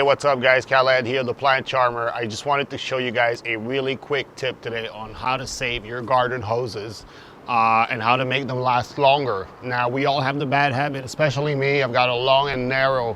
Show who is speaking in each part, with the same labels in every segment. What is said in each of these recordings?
Speaker 1: Hey, what's up guys, Khaled here, the plant charmer. I just wanted to show you guys a really quick tip today on how to save your garden hoses and how to make them last longer. Now, we all have the bad habit, especially me. I've got a long and narrow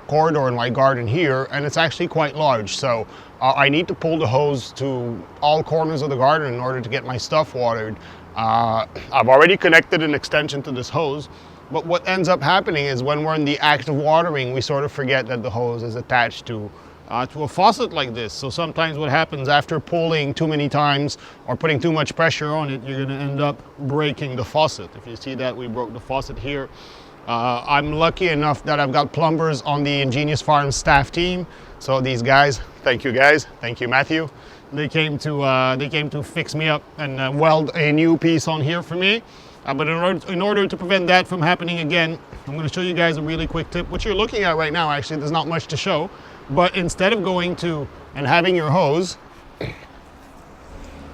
Speaker 1: corridor in my garden here, and it's actually quite large. So I need to pull the hose to all corners of the garden in order to get my stuff watered. I've already connected an extension to this hose. But what ends up happening is when we're in the act of watering, we sort of forget that the hose is attached to a faucet like this. So sometimes what happens after pulling too many times or putting too much pressure on it, you're gonna end up breaking the faucet. If you see that, we broke the faucet here. I'm lucky enough that I've got plumbers on the Ingenious Farms staff team. So these guys, thank you guys, thank you Matthew. They came to fix me up and weld a new piece on here for me. But in order to prevent that from happening again, I'm going to show you guys a really quick tip. What you're looking at right now, actually, there's not much to show. But instead of going to and having your hose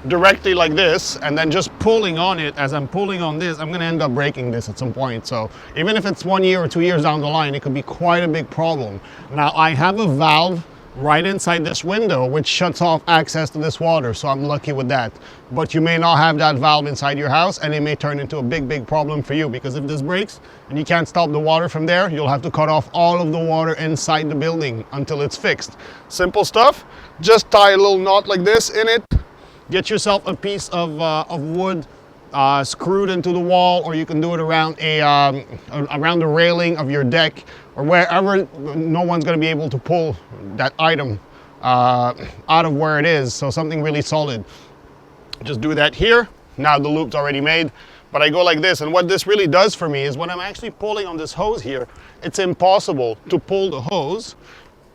Speaker 1: directly like this and then just pulling on it, as I'm pulling on this, I'm going to end up breaking this at some point. So even if it's 1 year or 2 years down the line, it could be quite a big problem. Now, I have a valve right inside this window which shuts off access to this water, so I'm lucky with that. But you may not have that valve inside your house, and it may turn into a big problem for you, because if this breaks and you can't stop the water from there, you'll have to cut off all of the water inside the building until it's fixed. Simple stuff. Just tie a little knot like this in it, get yourself a piece of wood screwed into the wall, or you can do it around around the railing of your deck, or wherever no one's going to be able to pull that item out of where it is. So something really solid. Just do that here. Now the loop's already made, but I go like this, and what this really does for me is when I'm actually pulling on this hose here, it's impossible to pull the hose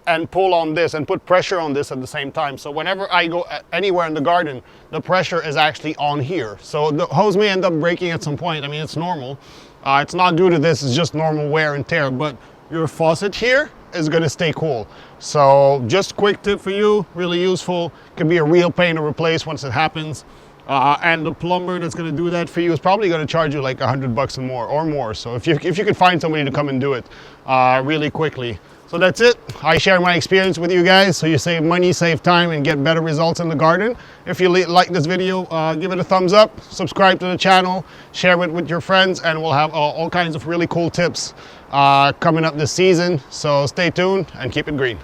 Speaker 1: and pull on this and put pressure on this at the same time. So whenever I go anywhere in the garden, the pressure is actually on here. So the hose may end up breaking at some point. I mean, it's normal. It's not due to this, it's just normal wear and tear, but your faucet here is gonna stay cool. So just quick tip for you, really useful. Can be a real pain to replace once it happens. And the plumber that's gonna do that for you is probably gonna charge you like $100 or more. So if you could find somebody to come and do it really quickly. So that's it. I share my experience with you guys so you save money, save time, and get better results in the garden. If you like this video, give it a thumbs up, subscribe to the channel, share it with your friends, and we'll have all kinds of really cool tips coming up this season. So stay tuned and keep it green.